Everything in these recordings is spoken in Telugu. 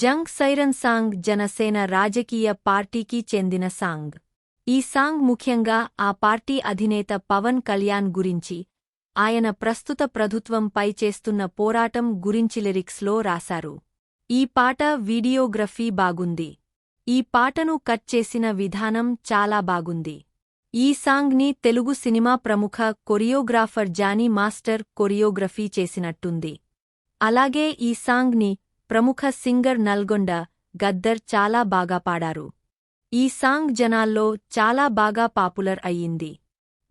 జంగ్ సైరన్ సాంగ్ జనసేన రాజకీయ పార్టీకి చెందిన సాంగ్. ఈ సాంగ్ ముఖ్యంగా ఆ పార్టీ అధినేత పవన్ కళ్యాణ్ గురించి, ఆయన ప్రస్తుత ప్రభుత్వంపై చేస్తున్న పోరాటం గురించి లిరిక్స్లో రాశారు. ఈ పాట వీడియోగ్రఫీ బాగుంది. ఈ పాటను కట్ చేసిన విధానం చాలా బాగుంది. ఈ సాంగ్ని తెలుగు సినిమా ప్రముఖ కొరియోగ్రాఫర్ జానీ మాస్టర్ కొరియోగ్రఫీ చేసినట్టుంది. అలాగే ఈ సాంగ్ని ప్రముఖ సింగర్ నల్గొండ గద్దర్ చాలా బాగా పాడారు. ఈ సాంగ్ జనాల్లో చాలా బాగా పాపులర్ అయ్యింది.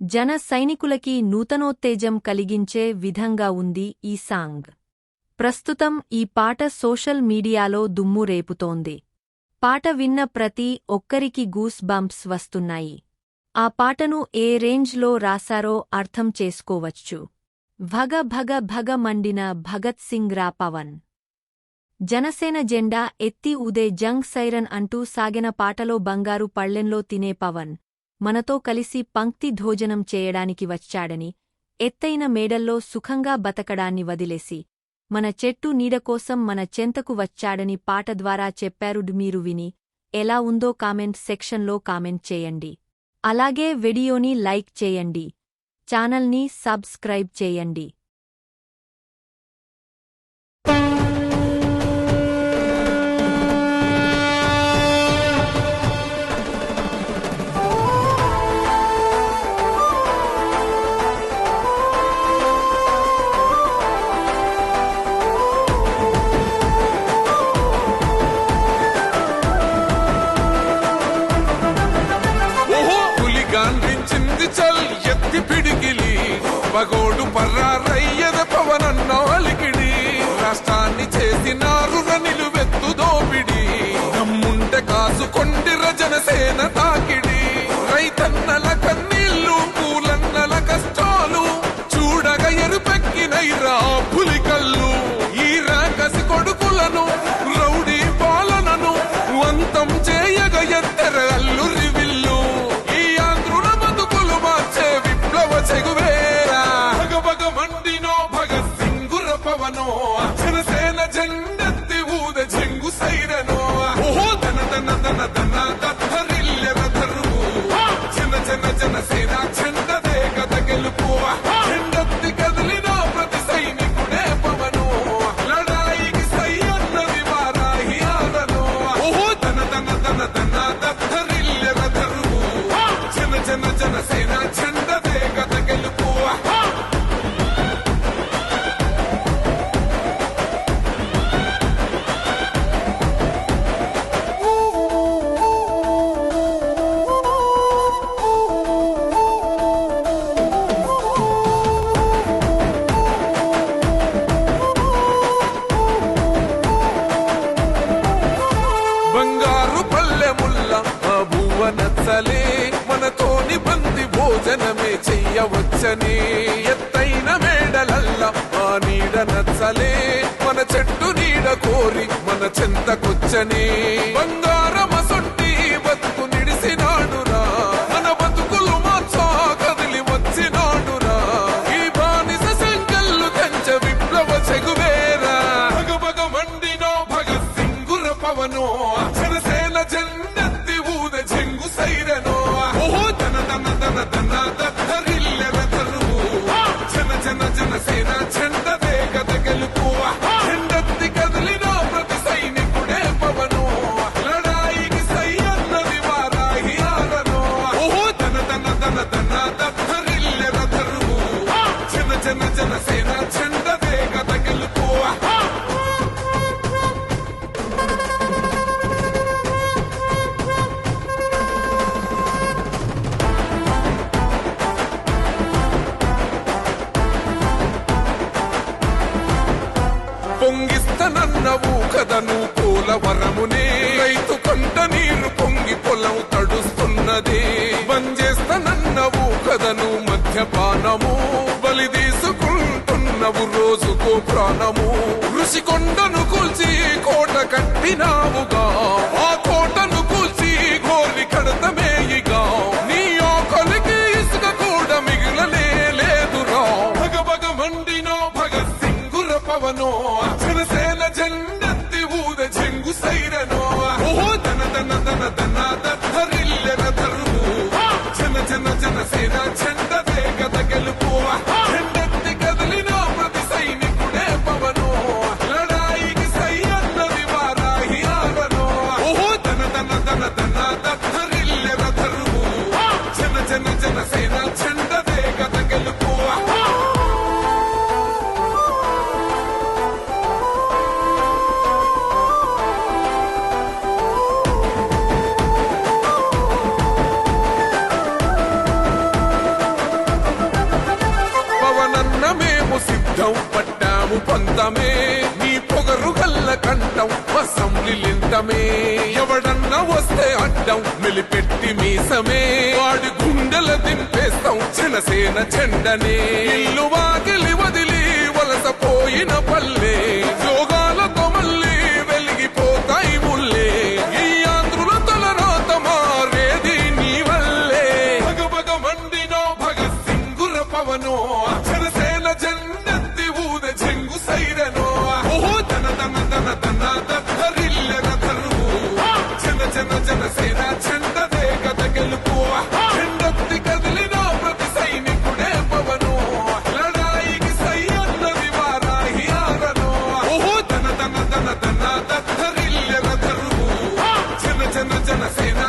జన సైనికులకి నూతనోత్తేజం కలిగించే విధంగా ఉంది ఈ సాంగ్. ప్రస్తుతం ఈ పాట సోషల్ మీడియాలో దుమ్ము రేపుతోంది. పాట విన్న ప్రతి ఒక్కరికి గూస్ బంప్స్ వస్తున్నాయి. ఆ పాటను ఏ రేంజ్లో రాశారో అర్థం చేసుకోవచ్చు. భగ భగ భగ మండిన భగత్ సింగ్ రా పవన్. జనసేన జెండా ఎత్తి ఊదే జంగ్ సైరన్ అంటూ సాగిన పాటలో బంగారు పళ్ళెంలో తినే పవన్ మనతో కలిసి పంక్తి భోజనం చేయడానికి వచ్చాడని, ఎత్తైన మేడల్లో సుఖంగా బతకడాన్ని వదిలేసి మన చెట్టు నీడకోసం మన చెంతకు వచ్చాడని పాట ద్వారా చెప్పారు. మీరు విని ఎలా ఉందో కామెంట్ సెక్షన్లో కామెంట్ చేయండి. అలాగే వీడియోని లైక్ చేయండి. ఛానల్ని సబ్స్క్రైబ్ చేయండి. చల్ ఎత్తి పిడికిలి పగోడు పర్రారయ్యద పవనన్న అలికిడి. రాష్ట్రాన్ని చేసినారు నిలువెత్తు దోపిడి. దమ్ముంటే కాసుకొండిర జనసేన తాకిడి. రైతన్నల కన్నీళ్లు పూలన్నల కష్టాలు చూడగ ఎరుపెక్కినైరా పులికల్లు. ఈ రాకసి కొడుకులను రౌడీ పాలనను వంతం చేయగ ఎత్తర అల్లురి విల్లు. జనసేన జెండెత్తి ఊద జంగు సైరనో. ఓహో దన దన దన దన దత్తరిల్లెర ధరువు. జన జన జనసేన జెండదే కథ గెలుపు. జెండెత్తి కదిలిన ప్రతి సైనికుడే పవను. లడాయికి సై అన్నది వారాహి ఆదను. ఓహో దన దన దన దన దత్తరిల్లెర ధరువు. జన జన జనసేన జెండదే కథ గెలుపు. బంగారు పల్లెముల్ల భువనచ్చలే మనతోని బంది భోజనమే చెయ్యవచ్చని. ఎత్తైన మేడలల్ల ఆ నీడ నచ్చలే మన చెట్టు నీడ కోరి మన చెంతకొచ్చని. బంగారమసొంటి బతుకు నిడిసినాడురా మన బతుకులు మార్చా కదిలి వచ్చినాడురా. ఈ బానిస సంకల్లు కంచ విప్లవ చెగువేరా. భగ భగ మండినో భగత్ సింగుర పవనో. జనసేన జెండెత్తి ఊద జంగు సైరనో. ఓహో దన దన దన దన దత్తరిల్లెర ధరువు. జన జన జనసేన జెండదే కథ గెలుపు. జెండెత్తి కదిలిన ప్రతి సైనికుడే పవను. లడాయికి సై అన్నది వారాహి ఆదను. ఓహో దన దన దన దన దత్తరిల్లెర ధరువు. జన జన జనసేన జెండదే కథ గెలుపు. పొంగిస్తనన్నవు కదను పోలవరమునే. రైతు కంట నీరు పొంగి పొలం తడుస్తున్నది. బంజేస్తనన్నవు కదను మద్యపానము. బలి తీసుకుంటున్నవు రోజుకో ప్రాణము. ఋషికొండను కూల్చి కోట కట్టినావుగా. ఆ కోటను కూల్చి గోలి కడతమేయిగా. నీ ఆకలికి ఇసుక కూడా మిగిలనే లేదురా. భగ భగ మండినో భగత్ సింగుర పవనో. జనసేన జెండెత్తి ఊద జంగు జనసేన చెండదే గద గెలుపు చెండెత్తి కదిలిన ప్రతి సైనికుడే పవను లడాయికి సై అన్నది వారాహి ఆగను ఓహో దన దన దన దన దత్తరిల్లె రథరువు జన జన జనసేన చెండదే గద గెలుపు మేము సిద్ధం పట్టాము పంతమే నీ పొగరు గల్ల కంఠం అసెంబ్లీలింతమే ఎవడన్నా వస్తే అడ్డం మెలిపెట్టి మీసమే వాడి గుండెల దింపేస్తాం జనసేన చెండనే ఇల్లు వాకిలి వదిలి వలసపోయిన పల్లె యోగాలతో మళ్ళీ వెలిగిపోతాయి ముల్లే ఈ ఆంధ్రుల తలరాత మారేది నీ వల్లే భగభగ మండినో భగత్ సింగుర పవనో జనసేన జెండెత్తి ఊదే చెంగు సైరనో ఓహో దన దన దన దన దత్తరిల్లె రథరువు జన జన జనసేన చెండదే గద గెలుపు చెండెత్తి కదిలిన ప్రతి సైనికుడే పవను లడాయికి సై అన్నది వారాహి ఆగను ఓహో దన దన దన దన దత్తరిల్లె రథరువు జన జన జనసేన